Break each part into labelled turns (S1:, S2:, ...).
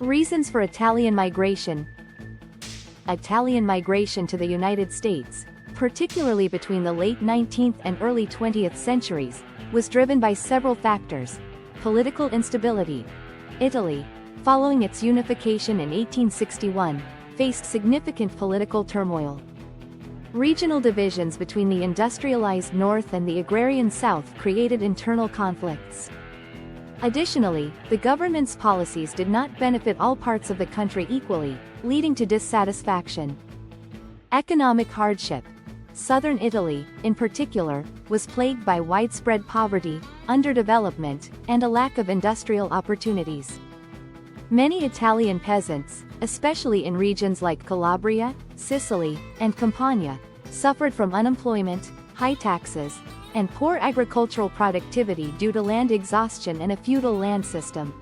S1: Reasons for Italian migration. Italian migration to the United States, particularly between the late 19th and early 20th centuries, was driven by several factors. Political instability. Italy, following its unification in 1861, faced significant political turmoil. Regional divisions between the industrialized North and the agrarian South created internal conflicts. Additionally, the government's policies did not benefit all parts of the country equally, leading to dissatisfaction. Economic hardship. Southern Italy, in particular, was plagued by widespread poverty, underdevelopment, and a lack of industrial opportunities. Many Italian peasants, especially in regions like Calabria, Sicily, and Campania, suffered from unemployment, high taxes, and poor agricultural productivity due to land exhaustion and a feudal land system.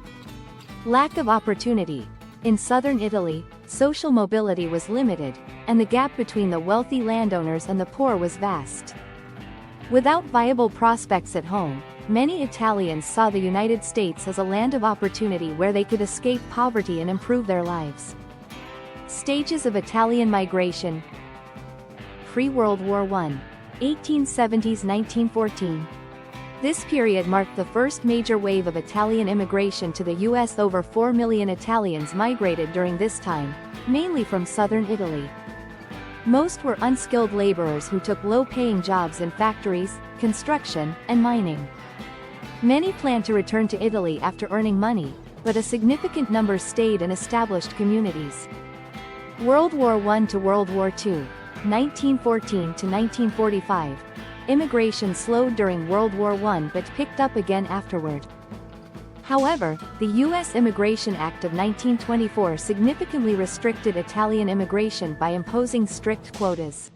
S1: Lack of opportunity. In southern Italy, social mobility was limited, and the gap between the wealthy landowners and the poor was vast. Without viable prospects at home, many Italians saw the United States as a land of opportunity where they could escape poverty and improve their lives. Stages of Italian migration. Pre-World War I. 1870s–1914. This period marked the first major wave of Italian immigration to the U.S. Over 4 million Italians migrated during this time, mainly from southern Italy. Most were unskilled laborers who took low-paying jobs in factories, construction, and mining. Many planned to return to Italy after earning money, but a significant number stayed in established communities. World War I to World War II. 1914 to 1945. Immigration slowed during World War I but picked up again afterward. However, the U.S. Immigration Act of 1924 significantly restricted Italian immigration by imposing strict quotas.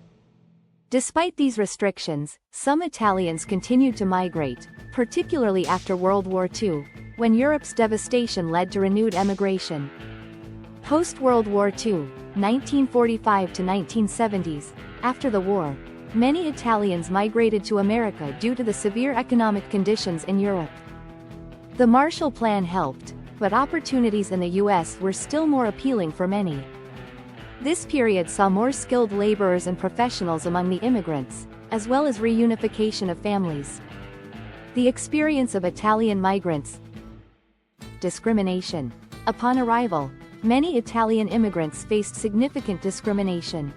S1: Despite these restrictions, some Italians continued to migrate, particularly after World War II, when Europe's devastation led to renewed emigration. Post-World War II, 1945 to 1970s, after the war, many Italians migrated to America due to the severe economic conditions in Europe. The Marshall Plan helped, but opportunities in the U.S. were still more appealing for many. This period saw more skilled laborers and professionals among the immigrants, as well as reunification of families. The experience of Italian migrants. Discrimination. Upon arrival, many Italian immigrants faced significant discrimination.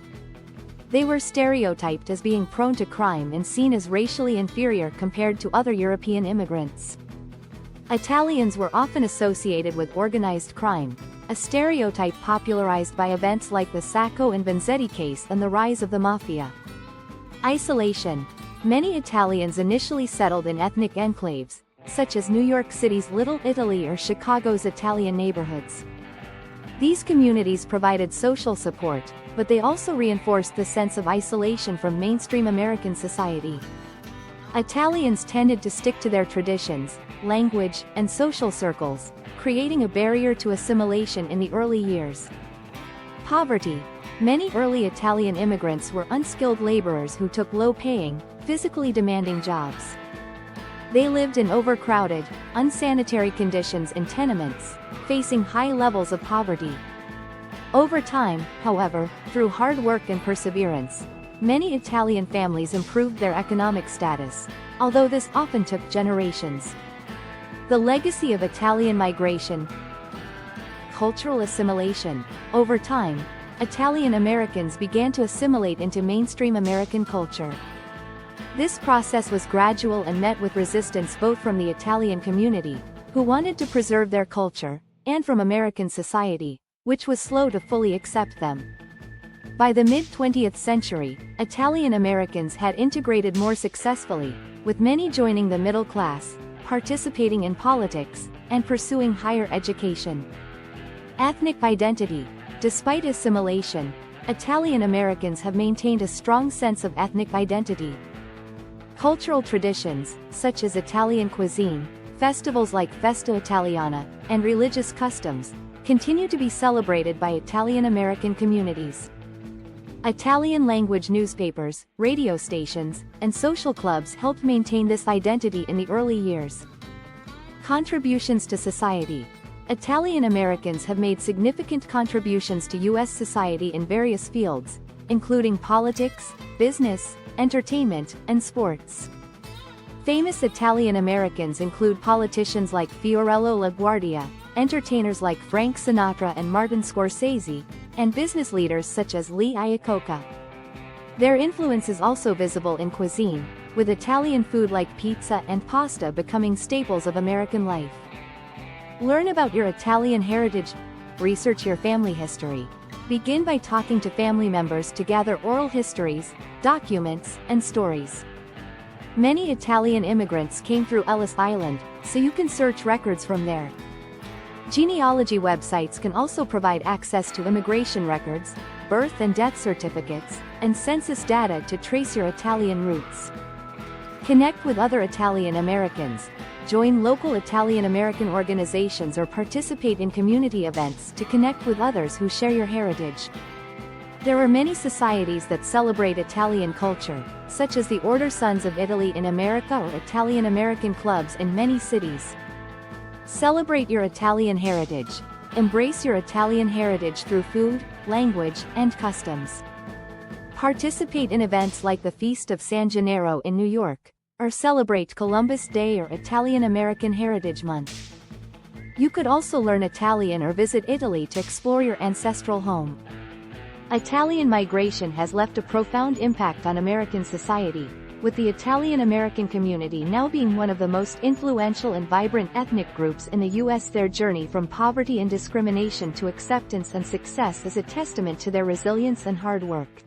S1: They were stereotyped as being prone to crime and seen as racially inferior compared to other European immigrants. Italians were often associated with organized crime, a stereotype popularized by events like the Sacco and Vanzetti case and the rise of the mafia. Isolation. Many Italians initially settled in ethnic enclaves, such as New York City's Little Italy or Chicago's Italian neighborhoods. These communities provided social support, but they also reinforced the sense of isolation from mainstream American society. Italians tended to stick to their traditions, language, and social circles, creating a barrier to assimilation in the early years. Poverty. Many early Italian immigrants were unskilled laborers who took low-paying, physically demanding jobs. They lived in overcrowded, unsanitary conditions in tenements, facing high levels of poverty. Over time, however, through hard work and perseverance, many Italian families improved their economic status, although this often took generations. The legacy of Italian migration. Cultural assimilation. Over time, Italian Americans began to assimilate into mainstream American culture. This process was gradual and met with resistance both from the Italian community, who wanted to preserve their culture, and from American society, which was slow to fully accept them. By the mid-20th century, Italian Americans had integrated more successfully, with many joining the middle class, participating in politics, and pursuing higher education. Ethnic identity. Despite assimilation, Italian Americans have maintained a strong sense of ethnic identity. Cultural traditions, such as Italian cuisine, festivals like Festa Italiana, and religious customs, continue to be celebrated by Italian American communities. Italian language newspapers, radio stations, and social clubs helped maintain this identity in the early years. Contributions to society. Italian Americans have made significant contributions to U.S. society in various fields, including politics, business, entertainment, and sports. Famous Italian Americans include politicians like Fiorello LaGuardia, entertainers like Frank Sinatra and Martin Scorsese, and business leaders such as Lee Iacocca. Their influence is also visible in cuisine, with Italian food like pizza and pasta becoming staples of American life. Learn about your Italian heritage. Research your family history. Begin by talking to family members to gather oral histories, documents, and stories. Many Italian immigrants came through Ellis Island, so you can search records from there. Genealogy websites can also provide access to immigration records, birth and death certificates, and census data to trace your Italian roots. Connect with other Italian Americans, join local Italian American organizations, or participate in community events to connect with others who share your heritage. There are many societies that celebrate Italian culture, such as the Order Sons of Italy in America or Italian American clubs in many cities. Celebrate your Italian heritage. Embrace your Italian heritage through food, language, and customs. Participate in events like the Feast of San Gennaro in New York, or celebrate Columbus Day or Italian American Heritage Month. You could also learn Italian or visit Italy to explore your ancestral home. Italian migration has left a profound impact on American society, with the Italian American community now being one of the most influential and vibrant ethnic groups in the U.S. Their journey from poverty and discrimination to acceptance and success is a testament to their resilience and hard work.